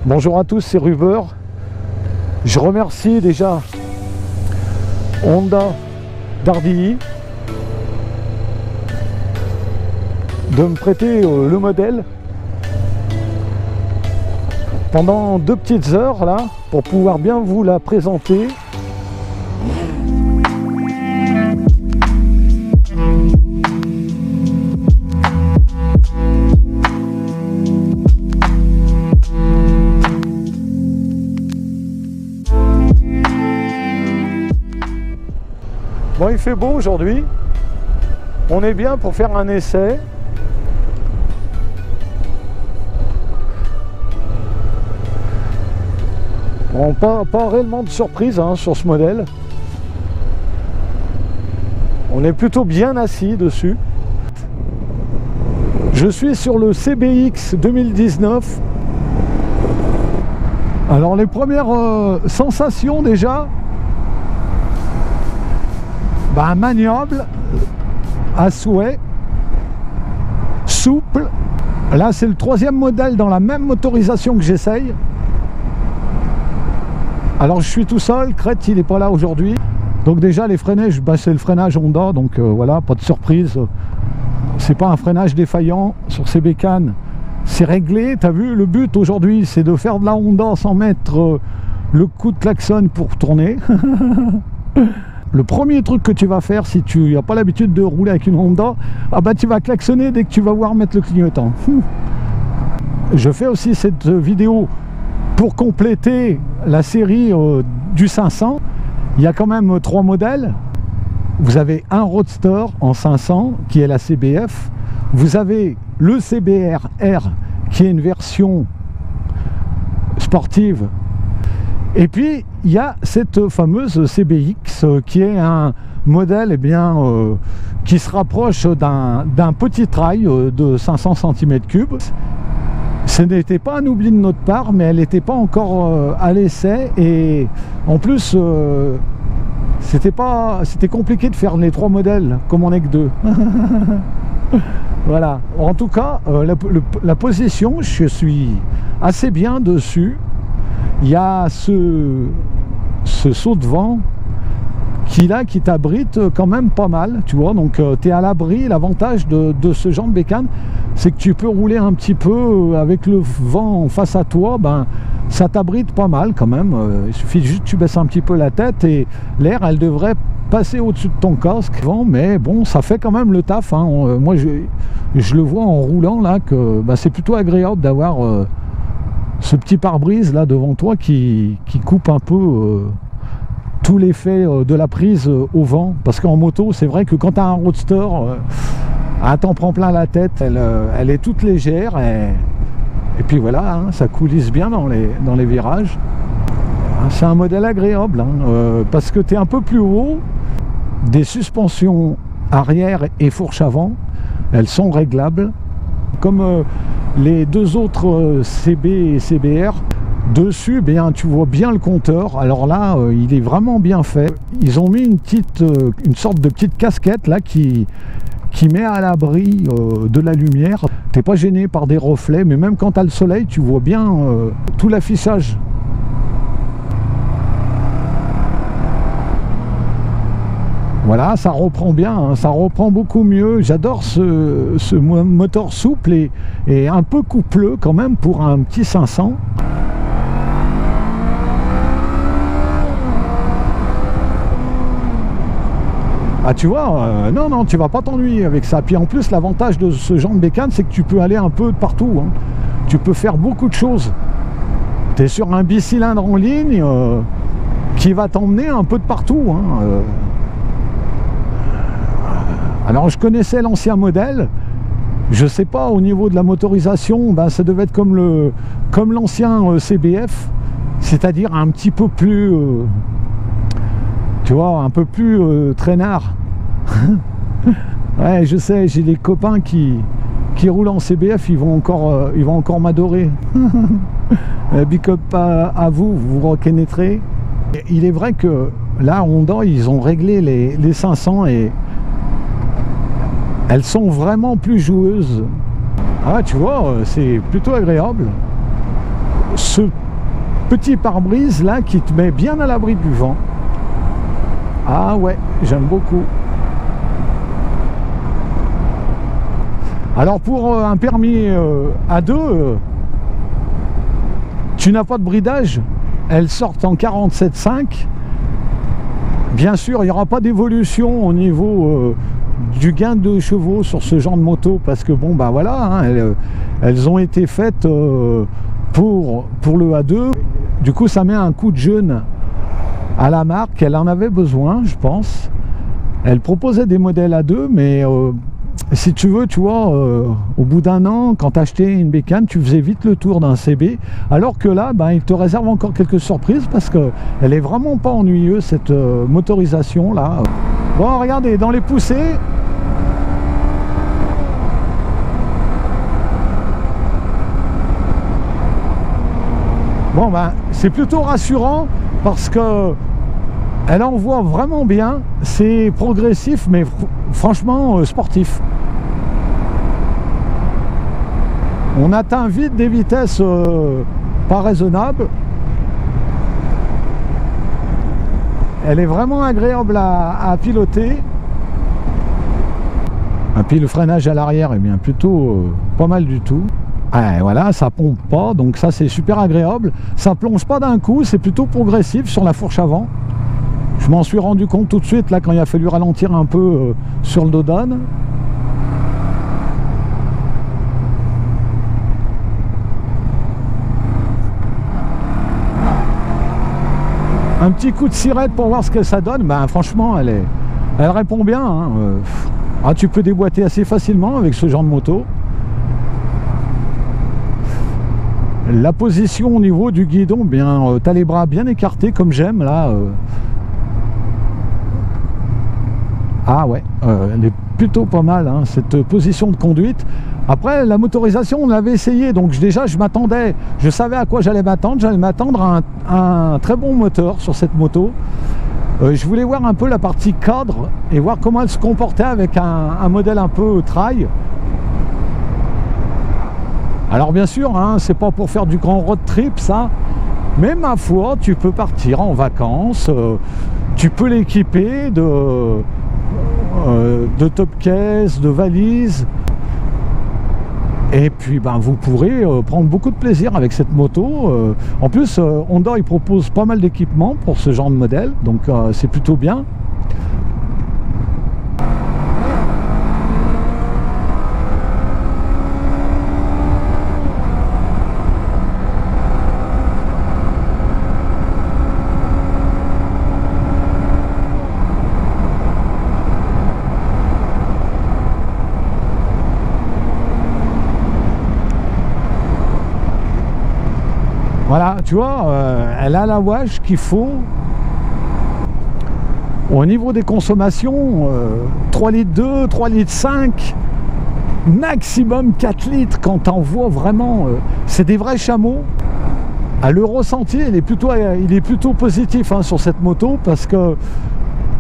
Bonjour à tous, c'est Ruber. Je remercie déjà Honda d'Ardilly de me prêter le modèle pendant 2 petites heures là pour pouvoir bien vous la présenter. Bon, il fait beau aujourd'hui, on est bien pour faire un essai. Bon, pas réellement de surprise sur ce modèle. On est plutôt bien assis dessus. Je suis sur le CBX 2019. Alors les premières sensations déjà, maniable à souhait, souple. Là c'est le 3e modèle dans la même motorisation que j'essaye. Alors je suis tout seul, Crête il n'est pas là aujourd'hui. Donc déjà les freinages, c'est le freinage Honda, donc voilà, pas de surprise. C'est pas un freinage défaillant sur ces bécanes. C'est réglé, t'as vu, le but aujourd'hui c'est de faire de la Honda sans mettre le coup de klaxon pour tourner. Le premier truc que tu vas faire si tu n'as pas l'habitude de rouler avec une Honda, tu vas klaxonner dès que tu vas voir mettre le clignotant. Je fais aussi cette vidéo pour compléter la série du 500. Il y a quand même 3 modèles. Vous avez un Roadster en 500 qui est la CBF. Vous avez le CBR R qui est une version sportive. Et puis il y a cette fameuse CBX qui est un modèle qui se rapproche d'un petit trail de 500 cm3. Ce n'était pas un oubli de notre part, mais elle n'était pas encore à l'essai, et en plus c'était compliqué de faire les 3 modèles comme on n'est que 2. Voilà, en tout cas la position, je suis assez bien dessus. Il y a ce saut de vent qui t'abrite quand même pas mal, tu vois, donc tu es à l'abri. L'avantage de ce genre de bécane, c'est que tu peux rouler un petit peu avec le vent face à toi, ça t'abrite pas mal quand même. Il suffit juste que tu baisses un petit peu la tête et l'air, elle devrait passer au-dessus de ton casque. Mais bon, ça fait quand même le taf, moi je le vois en roulant là que c'est plutôt agréable d'avoir ce petit pare-brise là devant toi qui coupe un peu tout l'effet de la prise au vent, parce qu'en moto c'est vrai que quand tu as un Roadster, t'en prends plein la tête, elle est toute légère et puis voilà, ça coulisse bien dans les virages. C'est un modèle agréable parce que tu es un peu plus haut. Des suspensions arrière et fourche avant, elles sont réglables comme les 2 autres CB et CBR. Dessus, tu vois bien le compteur. Alors là, il est vraiment bien fait. Ils ont mis une sorte de petite casquette là qui met à l'abri de la lumière. T'es pas gêné par des reflets, mais même quand tu as le soleil, tu vois bien tout l'affichage. Voilà, ça reprend bien, ça reprend beaucoup mieux. J'adore ce moteur souple et un peu coupleux quand même pour un petit 500. Tu vois, non, tu vas pas t'ennuyer avec ça. Puis en plus, l'avantage de ce genre de bécane, c'est que tu peux aller un peu de partout. Tu peux faire beaucoup de choses. Tu es sur un bicylindre en ligne qui va t'emmener un peu de partout. Alors je connaissais l'ancien modèle. Je sais pas, au niveau de la motorisation, ça devait être comme l'ancien CBF, c'est-à-dire un petit peu plus... tu vois, un peu plus traînard. Ouais, je sais, j'ai des copains qui roulent en CBF, ils vont encore m'adorer. Big up à vous, vous reconnaîtrez. Il est vrai que là, Honda, ils ont réglé les 500 et elles sont vraiment plus joueuses. Tu vois, c'est plutôt agréable. ce petit pare-brise là qui te met bien à l'abri du vent. Ah ouais, j'aime beaucoup. Alors pour un permis A2, tu n'as pas de bridage, elles sortent en 47,5. Bien sûr, il n'y aura pas d'évolution au niveau du gain de chevaux sur ce genre de moto, parce que bon, bah voilà, hein, elles ont été faites pour le A2. Du coup, ça met un coup de jeune à la marque. Elle en avait besoin, je pense. Elle proposait des modèles A2, mais si tu veux, tu vois, au bout d'un an, quand tu achetais une bécane, tu faisais vite le tour d'un CB, alors que là, ben, il te réserve encore quelques surprises, parce qu'elle est vraiment pas ennuyeuse, cette motorisation là. Bon, regardez, dans les poussées, bon ben, c'est plutôt rassurant, parce que elle envoie vraiment bien, c'est progressif, mais franchement sportif. On atteint vite des vitesses pas raisonnables. Elle est vraiment agréable à piloter. Et puis le freinage à l'arrière est bien plutôt pas mal du tout. Et voilà, ça pompe pas, donc ça c'est super agréable. Ça plonge pas d'un coup, c'est plutôt progressif sur la fourche avant. Je m'en suis rendu compte tout de suite là quand il a fallu ralentir un peu sur le dos d'âne. Un petit coup de sirette pour voir ce que ça donne. Ben franchement, elle répond bien. Hein. Ah, tu peux déboîter assez facilement avec ce genre de moto. La position au niveau du guidon, bien, tu as les bras bien écartés comme j'aime là. Ah ouais, elle est plutôt pas mal, hein, cette position de conduite. Après, la motorisation, on l'avait essayé, donc déjà je m'attendais, je savais à quoi j'allais m'attendre à un très bon moteur sur cette moto. Je voulais voir un peu la partie cadre et voir comment elle se comportait avec un modèle un peu trail. Alors bien sûr, hein, c'est pas pour faire du grand road trip ça, mais ma foi, tu peux partir en vacances, tu peux l'équiper de top case, de valises, et puis ben, vous pourrez prendre beaucoup de plaisir avec cette moto. En plus, Honda il propose pas mal d'équipements pour ce genre de modèle, donc c'est plutôt bien. Voilà, tu vois, elle a la watch qu'il faut. Au niveau des consommations, 3 litres 2, 3 litres 5, maximum 4 litres quand t'en vois vraiment. C'est des vrais chameaux. Le ressenti, il est plutôt positif hein, sur cette moto, parce que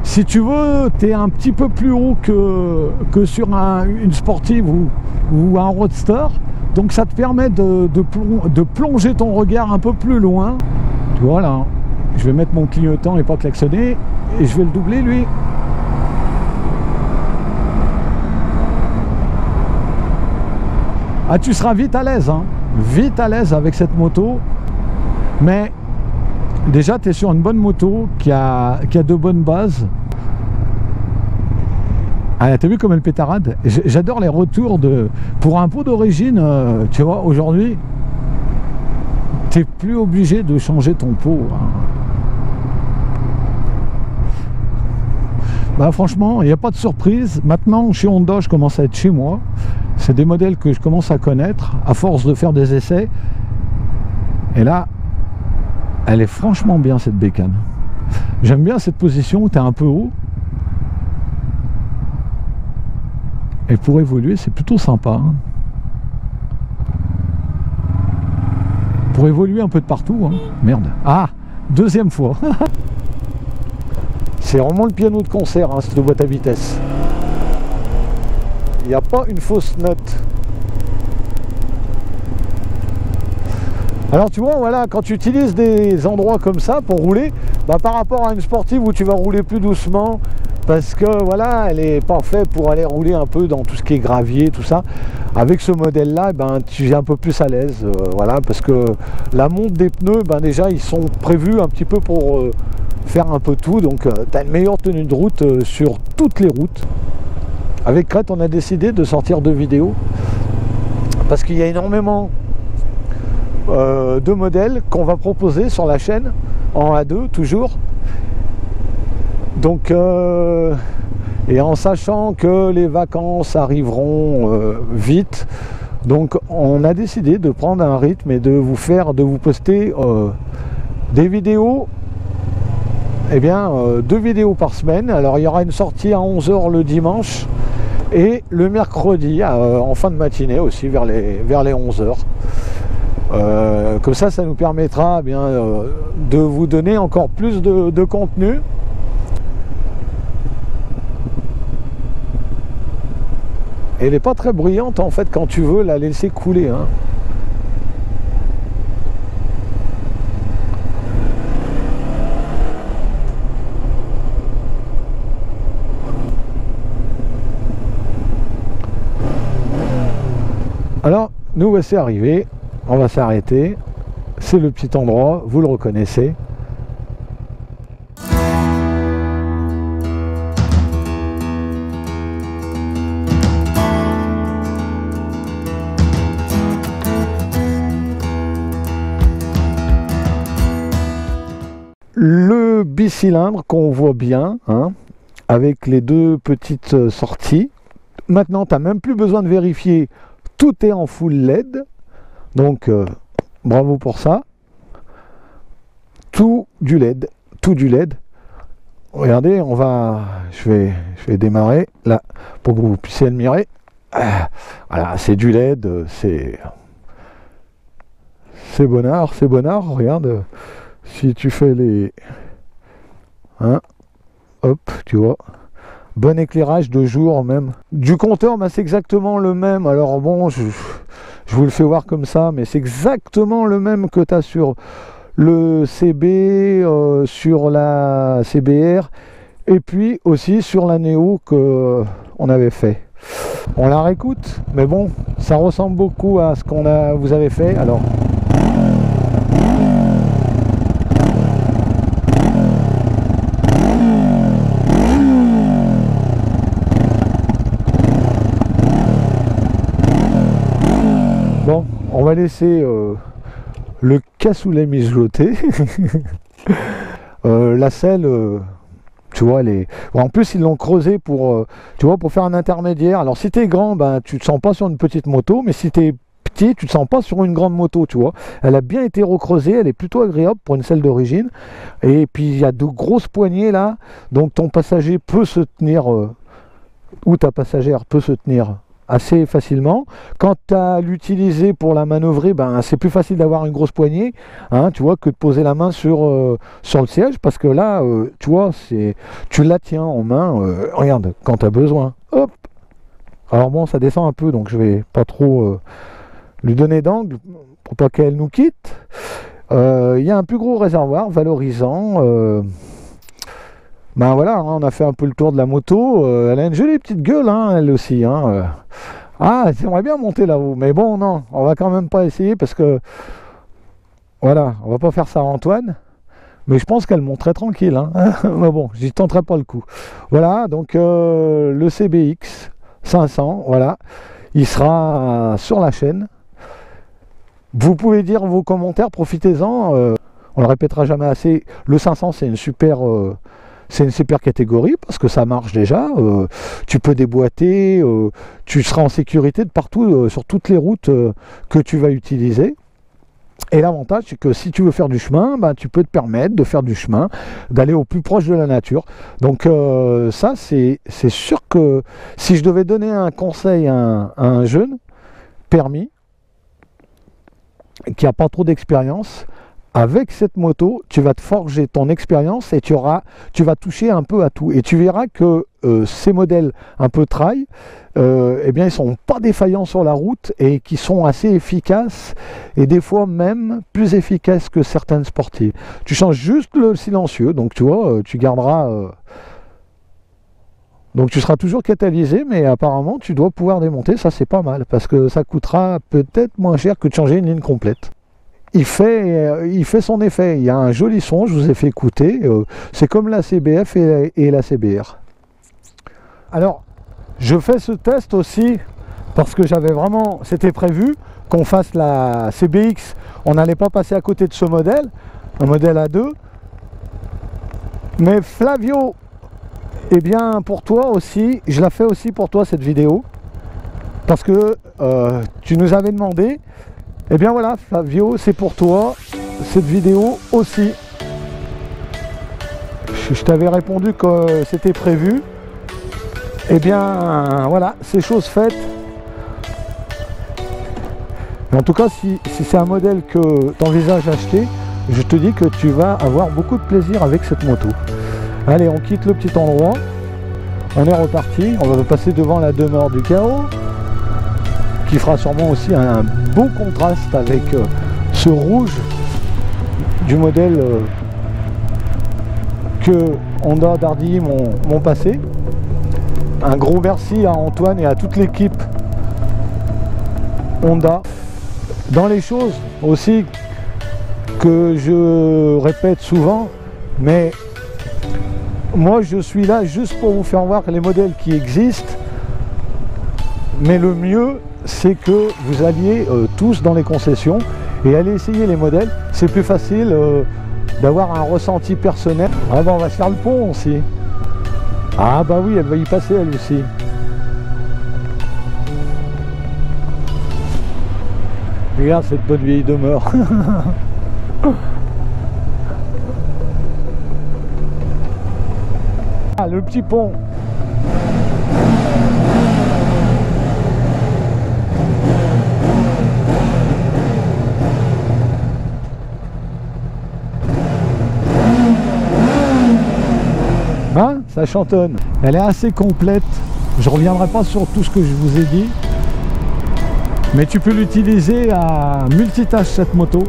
si tu veux, tu es un petit peu plus haut que sur une sportive ou un roadster. Donc ça te permet de plonger ton regard un peu plus loin. Tu vois là, je vais mettre mon clignotant et pas klaxonner, et je vais le doubler lui. Ah, tu seras vite à l'aise, hein, vite à l'aise avec cette moto. Mais déjà tu es sur une bonne moto qui a de bonnes bases. Ah, t'as vu comme elle pétarade? J'adore les retours pour un pot d'origine, tu vois, aujourd'hui, t'es plus obligé de changer ton pot. Hein. Bah franchement, il n'y a pas de surprise. Maintenant, chez Honda, je commence à être chez moi. C'est des modèles que je commence à connaître, à force de faire des essais. Et là, elle est franchement bien cette bécane. J'aime bien cette position où t'es un peu haut. Et pour évoluer, c'est plutôt sympa. Hein. Pour évoluer un peu de partout. Hein. Merde. Ah, deuxième fois. C'est vraiment le piano de concert, hein, cette boîte à vitesse. Il n'y a pas une fausse note. Alors tu vois, voilà, quand tu utilises des endroits comme ça pour rouler, bah, par rapport à une sportive où tu vas rouler plus doucement, parce que voilà, elle est pas faite pour aller rouler un peu dans tout ce qui est gravier, tout ça. Avec ce modèle là, ben, tu es un peu plus à l'aise, voilà, parce que la monte des pneus, ben, déjà ils sont prévus un petit peu pour faire un peu tout, donc tu as une meilleure tenue de route sur toutes les routes. Avec Crête, on a décidé de sortir 2 vidéos, parce qu'il y a énormément de modèles qu'on va proposer sur la chaîne, en A2 toujours. Donc et en sachant que les vacances arriveront vite, donc on a décidé de prendre un rythme et de vous poster des vidéos, eh bien 2 vidéos par semaine. Alors il y aura une sortie à 11 h le dimanche et le mercredi en fin de matinée aussi vers les 11 h. Comme ça, ça nous permettra eh bien, de vous donner encore plus de contenu. Et elle n'est pas très bruyante en fait quand tu veux la laisser couler, hein. Alors, nous voici arrivés. On va s'arrêter, c'est le petit endroit, vous le reconnaissez. Le bicylindre qu'on voit bien, hein, avec les 2 petites sorties. Maintenant, tu n'as même plus besoin de vérifier, tout est en full LED. Donc bravo pour ça. Tout du LED. Regardez, je vais démarrer là pour que vous puissiez admirer. Voilà, c'est du LED, c'est bonnard, regarde, si tu fais les, hein, hop, tu vois. Bon éclairage de jour même. Du compteur, bah, c'est exactement le même. Alors bon, je vous le fais voir comme ça, mais c'est exactement le même que tu as sur le CB, sur la CBR, et puis aussi sur la Néo que on avait fait. On la réécoute, mais bon, ça ressemble beaucoup à ce vous avez fait. Alors. Bon, on va laisser le cassoulet mijoter. La selle, tu vois, en plus ils l'ont creusé pour, tu vois, pour faire un intermédiaire. Alors si t'es grand, ben, tu te sens pas sur une petite moto, mais si t'es petit, tu te sens pas sur une grande moto, tu vois. Elle a bien été recreusée, elle est plutôt agréable pour une selle d'origine. Et puis il y a de grosses poignées là, donc ton passager peut se tenir, ou ta passagère peut se tenir assez facilement. Quand tu as l'utilisé pour la manœuvrer, ben, c'est plus facile d'avoir une grosse poignée, hein, tu vois, que de poser la main sur le siège, parce que là, tu vois, tu la tiens en main, regarde, quand tu as besoin. Hop. Alors bon, ça descend un peu, donc je vais pas trop lui donner d'angle pour pas qu'elle nous quitte. Il y a un plus gros réservoir valorisant. Ben voilà, hein, on a fait un peu le tour de la moto. Elle a une jolie petite gueule, hein, elle aussi. Hein. Ah, j'aimerais bien monter là-haut, mais bon, non, on va quand même pas essayer parce que voilà, on va pas faire ça à Antoine. Mais je pense qu'elle monterait tranquille. Hein. Mais bon, j'y tenterai pas le coup. Voilà, donc le CBX 500, voilà, il sera sur la chaîne. Vous pouvez dire vos commentaires, profitez-en. On le répétera jamais assez. Le 500, c'est une super catégorie parce que ça marche déjà. Tu peux déboîter, tu seras en sécurité de partout sur toutes les routes que tu vas utiliser. Et l'avantage, c'est que si tu veux faire du chemin, ben, tu peux te permettre de faire du chemin, d'aller au plus proche de la nature. Donc ça, c'est sûr que si je devais donner un conseil à un jeune permis qui n'a pas trop d'expérience, avec cette moto, tu vas te forger ton expérience et tu vas toucher un peu à tout. Et tu verras que ces modèles un peu trail, eh bien, ils sont pas défaillants sur la route et qui sont assez efficaces et des fois même plus efficaces que certaines sportives. Tu changes juste le silencieux, donc tu vois, tu garderas... donc tu seras toujours catalysé, mais apparemment tu dois pouvoir démonter, ça c'est pas mal, parce que ça coûtera peut-être moins cher que de changer une ligne complète. Il fait son effet, il y a un joli son, je vous ai fait écouter, c'est comme la CBF et la CBR. Alors, je fais ce test aussi parce que j'avais vraiment, c'était prévu qu'on fasse la CBX, on n'allait pas passer à côté de ce modèle, un modèle A2, mais Flavio, eh bien pour toi aussi, je la fais aussi pour toi cette vidéo, parce que tu nous avais demandé. Eh bien voilà, Flavio, c'est pour toi, cette vidéo aussi. Je t'avais répondu que c'était prévu. Eh bien voilà, c'est chose faite. En tout cas, si c'est un modèle que tu envisages d'acheter, je te dis que tu vas avoir beaucoup de plaisir avec cette moto. Allez, on quitte le petit endroit. On est reparti, on va passer devant la demeure du chaos, qui fera sûrement aussi un beau contraste avec ce rouge du modèle que Honda Dardilly m'ont passé. Un gros merci à Antoine et à toute l'équipe Honda. Dans les choses aussi que je répète souvent, mais moi je suis là juste pour vous faire voir les modèles qui existent, mais le mieux c'est que vous alliez tous dans les concessions et aller essayer les modèles. C'est plus facile d'avoir un ressenti personnel. Ah bah on va se faire le pont aussi. Ah bah oui, elle va y passer elle aussi. Regarde cette bonne vieille demeure. Ah, le petit pont. Hein, ça chantonne. Elle est assez complète. Je ne reviendrai pas sur tout ce que je vous ai dit. Mais tu peux l'utiliser à multitâche cette moto.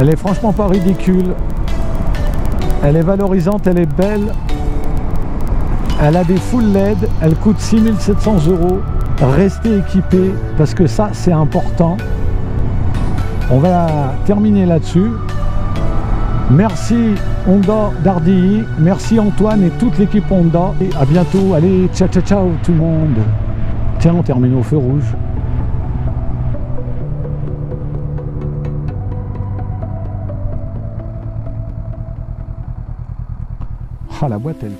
Elle est franchement pas ridicule. Elle est valorisante, elle est belle. Elle a des full LED. Elle coûte 6 700 €. Restez équipé parce que ça c'est important. On va terminer là-dessus. Merci Honda Dardilly, merci Antoine et toute l'équipe Honda. Et à bientôt, allez, ciao ciao ciao tout le monde. Tiens, on termine au feu rouge. Ah, la boîte elle...